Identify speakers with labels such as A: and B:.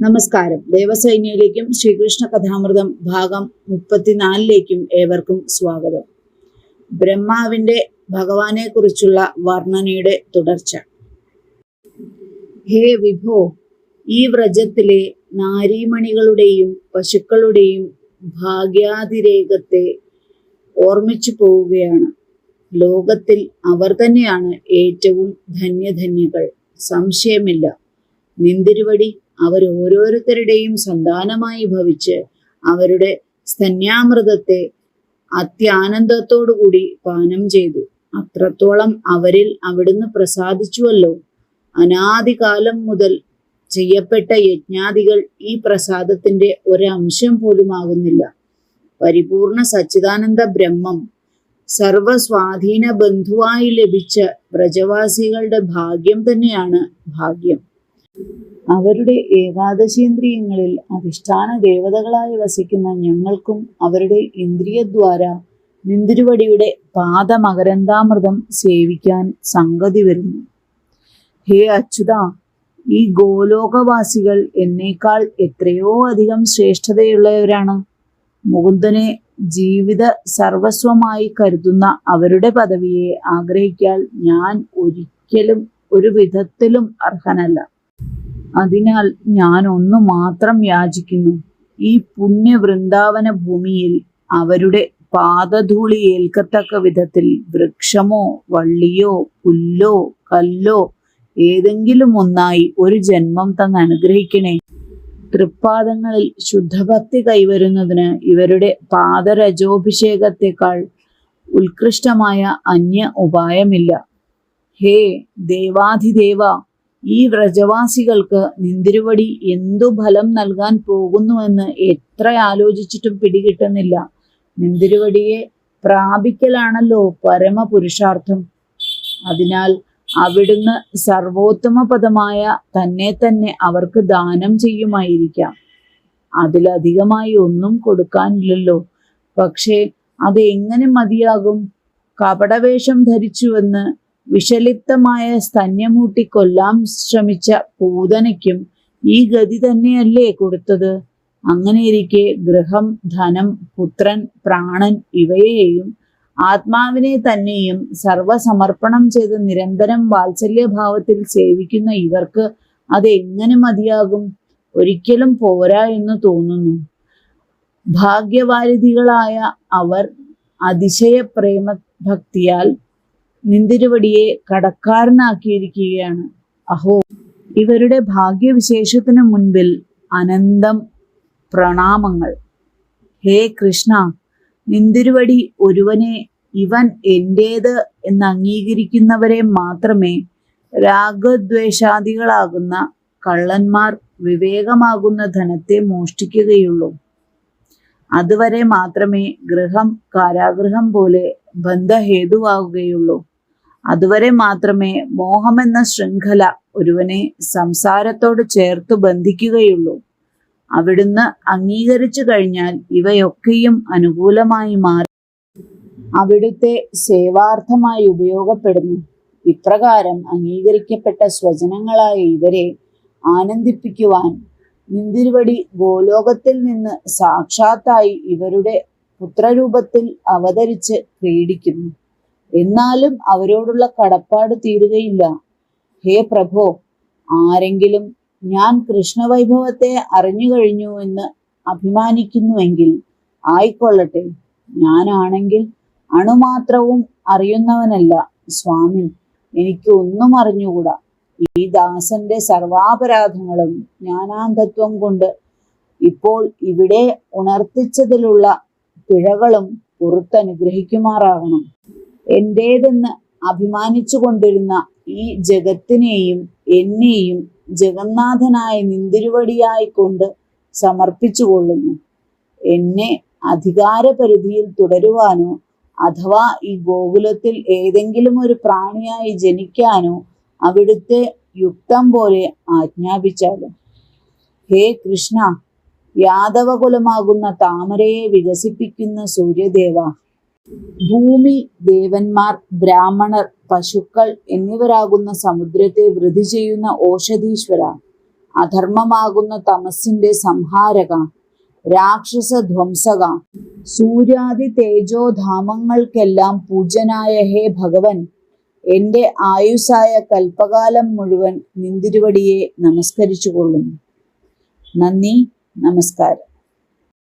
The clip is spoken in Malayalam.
A: നമസ്കാരം. ദേവസൈന്യയിലേക്കും ശ്രീകൃഷ്ണ കഥാമൃതം ഭാഗം 34ലേക്കും ഏവർക്കും സ്വാഗതം. ബ്രഹ്മാവിന്റെ ഭഗവാനെ കുറിച്ചുള്ള വർണ്ണനയുടെ തുടർച്ച. ഹേ വിഭോ, ഈ വ്രജത്തിലെ നാരീമണികളുടെയും പശുക്കളുടെയും ഭാഗ്യാതിരേകത്തെ ഓർമ്മിച്ചു പോവുകയാണ്. ലോകത്തിൽ അവർ തന്നെയാണ് ഏറ്റവും ധന്യധന്യകൾ, സംശയമില്ല. നിന്തിരുവടി അവരോരോരുത്തരുടെയും സന്താനമായി ഭവിച്ച് അവരുടെ സ്തന്യാമൃതത്തെ അത്യാനന്ദത്തോടുകൂടി പാനം ചെയ്തു. അത്രത്തോളം അവരിൽ അവിടുന്ന് പ്രസാദിച്ചുവല്ലോ. അനാദികാലം മുതൽ ചെയ്യപ്പെട്ട യജ്ഞാദികൾ ഈ പ്രസാദത്തിന്റെ ഒരംശം പോലുമാകുന്നില്ല. പരിപൂർണ സച്ചിദാനന്ദ ബ്രഹ്മം സർവസ്വാധീന ബന്ധുവായി ലഭിച്ച വ്രജവാസികളുടെ ഭാഗ്യം തന്നെയാണ് ഭാഗ്യം. അവരുടെ ഏകാദശീന്ദ്രിയങ്ങളിൽ അധിഷ്ഠാന ദേവതകളായി വസിക്കുന്ന ഞങ്ങൾക്കും അവരുടെ ഇന്ദ്രിയദ്വാര നിന്തിരുവടിയുടെ പാദമകരന്താമൃതം സേവിക്കാൻ സംഗതി വരുന്നു. ഹേ അച്യുത, ഈ ഗോലോകവാസികൾ എന്നേക്കാൾ എത്രയോ അധികം ശ്രേഷ്ഠതയുള്ളവരാണ്. മുകുന്ദനെ ജീവിത സർവസ്വമായി കരുതുന്ന അവരുടെ പദവിയെ ആഗ്രഹിക്കാൻ ഞാൻ ഒരിക്കലും ഒരു വിധത്തിലും അർഹനല്ല. അതിനാൽ ഞാൻ ഒന്നു മാത്രം യാചിക്കുന്നു. ഈ പുണ്യ വൃന്ദാവന ഭൂമിയിൽ അവരുടെ പാദധൂളി ഏൽക്കത്തക്ക വിധത്തിൽ വൃക്ഷമോ വള്ളിയോ പുല്ലോ കല്ലോ ഏതെങ്കിലും ഒന്നായി ഒരു ജന്മം തന്ന് അനുഗ്രഹിക്കണേ. തൃപ്പാദങ്ങളിൽ ശുദ്ധഭക്തി കൈവരുന്നതിന് ഇവരുടെ പാദരജോഭിഷേകത്തെക്കാൾ ഉത്കൃഷ്ടമായ അന്യ ഉപായമില്ല. ഹേ ദേവാധിദേവ, ഈ വ്രജവാസികൾക്ക് നിന്തിരുവടി എന്തു ഫലം നൽകാൻ പോകുന്നുവെന്ന് എത്ര ആലോചിച്ചിട്ടും പിടികിട്ടുന്നില്ല. നിന്തിരുവടിയെ പ്രാപിക്കലാണല്ലോ പരമപുരുഷാർത്ഥം. അതിനാൽ അവിടുന്ന് സർവോത്തമ പദമായ തന്നെ തന്നെ അവർക്ക് ദാനം ചെയ്യുമായിരിക്കാം. അതിലധികമായി ഒന്നും കൊടുക്കാനില്ലല്ലോ. പക്ഷേ അതെങ്ങനെ മതിയാകും? കപടവേഷം ധരിച്ചുവെന്ന് വിഷലിപ്തമായ സ്തന്യമൂട്ടി കൊല്ലാൻ ശ്രമിച്ച പൂതനയ്ക്കും ഈ ഗതി തന്നെയല്ലേ കൊടുത്തത്? അങ്ങനെയിരിക്കെ ഗൃഹം, ധനം, പുത്രൻ, പ്രാണൻ ഇവയെയും ആത്മാവിനെ തന്നെയും സർവസമർപ്പണം ചെയ്ത് നിരന്തരം വാത്സല്യഭാവത്തിൽ സേവിക്കുന്ന ഇവർക്ക് അത് എങ്ങനെ മതിയാകും? ഒരിക്കലും പോരാ എന്ന് തോന്നുന്നു. ഭാഗ്യവാരിധികളായ അവർ അതിശയ പ്രേമഭക്തിയാൽ നിന്തിരുവടിയെ കടക്കാരനാക്കിയിരിക്കുകയാണ്. അഹോ, ഇവരുടെ ഭാഗ്യവിശേഷത്തിനു മുൻപിൽ അനന്തം പ്രണാമങ്ങൾ. ഹേ കൃഷ്ണ, നിന്തിരുവടി ഒരുവനെ ഇവൻ എന്റേത് എന്ന് അംഗീകരിക്കുന്നവരെ മാത്രമേ രാഗദ്വേഷാദികളാകുന്ന കള്ളന്മാർ വിവേകമാകുന്ന ധനത്തെ മോഷ്ടിക്കുകയുള്ളൂ. അതുവരെ മാത്രമേ ഗൃഹം കാരാഗൃഹം പോലെ ബന്ധഹേതുവാകുകയുള്ളൂ. അതുവരെ മാത്രമേ മോഹമെന്ന ശൃംഖല ഒരുവനെ സംസാരത്തോട് ചേർത്ത് ബന്ധിക്കുകയുള്ളൂ. അവിടുന്ന് അംഗീകരിച്ചു കഴിഞ്ഞാൽ ഇവയൊക്കെയും അനുകൂലമായി മാറി അവിടുത്തെ സേവാർത്ഥമായി ഉപയോഗപ്പെടുന്നു. ഇപ്രകാരം അംഗീകരിക്കപ്പെട്ട സ്വജനങ്ങളായ ഇവരെ ആനന്ദിപ്പിക്കുവാൻ നിന്തിരുവടി ഗോലോകത്തിൽ നിന്ന് സാക്ഷാത്തായി ഇവരുടെ പുത്രരൂപത്തിൽ അവതരിച്ച് ക്രീഡിക്കുന്നു. എന്നാലും അവരോടുള്ള കടപ്പാട് തീരുകയില്ല. ഹേ പ്രഭോ, ആരെങ്കിലും ഞാൻ കൃഷ്ണവൈഭവത്തെ അറിഞ്ഞു കഴിഞ്ഞു എന്ന് അഭിമാനിക്കുന്നുവെങ്കിൽ ആയിക്കൊള്ളട്ടെ. ഞാനാണെങ്കിൽ അണുമാത്രവും അറിയുന്നവനല്ല സ്വാമി. എനിക്ക് ഒന്നും അറിഞ്ഞുകൂടാ. ഈ ദാസന്റെ സർവാപരാധങ്ങളും ജ്ഞാനാന്ധത്വം കൊണ്ട് ഇപ്പോൾ ഇവിടെ ഉണർത്തിച്ചതിലുള്ള പിഴകളും പുറത്തനുഗ്രഹിക്കുമാറാകണം. എന്റേതെന്ന് അഭിമാനിച്ചു കൊണ്ടിരുന്ന ഈ ജഗത്തിനെയും എന്നെയും ജഗന്നാഥനായ നിന്തിരുവടിയായി കൊണ്ട് സമർപ്പിച്ചു കൊള്ളുന്നു. എന്നെ അധികാരപരിധിയിൽ തുടരുവാനോ അഥവാ ഈ ഗോകുലത്തിൽ ഏതെങ്കിലും ഒരു പ്രാണിയായി ജനിക്കാനോ അവിടുത്തെ യുക്തം പോലെ ആജ്ഞാപിച്ചാലും. ഹേ കൃഷ്ണ, യാദവകുലമാകുന്ന താമരയെ വികസിപ്പിക്കുന്ന സൂര്യദേവ, ഭൂമി, ദേവന്മാർ, ബ്രാഹ്മണർ, പശുക്കൾ എന്നിവരാകുന്ന സമുദ്രത്തെ വൃദ്ധി ചെയ്യുന്ന ഓഷധീശ്വര, അധർമ്മമാകുന്ന തമസിന്റെ സംഹാരക, രാക്ഷസ ധ്വംസക, സൂര്യാദി തേജോധാമങ്ങൾക്കെല്ലാം പൂജ്യനായ ഹേ ഭഗവൻ, എന്റെ ആയുസ്സായ കൽപ്പകാലം മുഴുവൻ നിന്തിരുവടിയെ നമസ്കരിച്ചുകൊള്ളുന്നു. നന്ദി, നമസ്കാരം.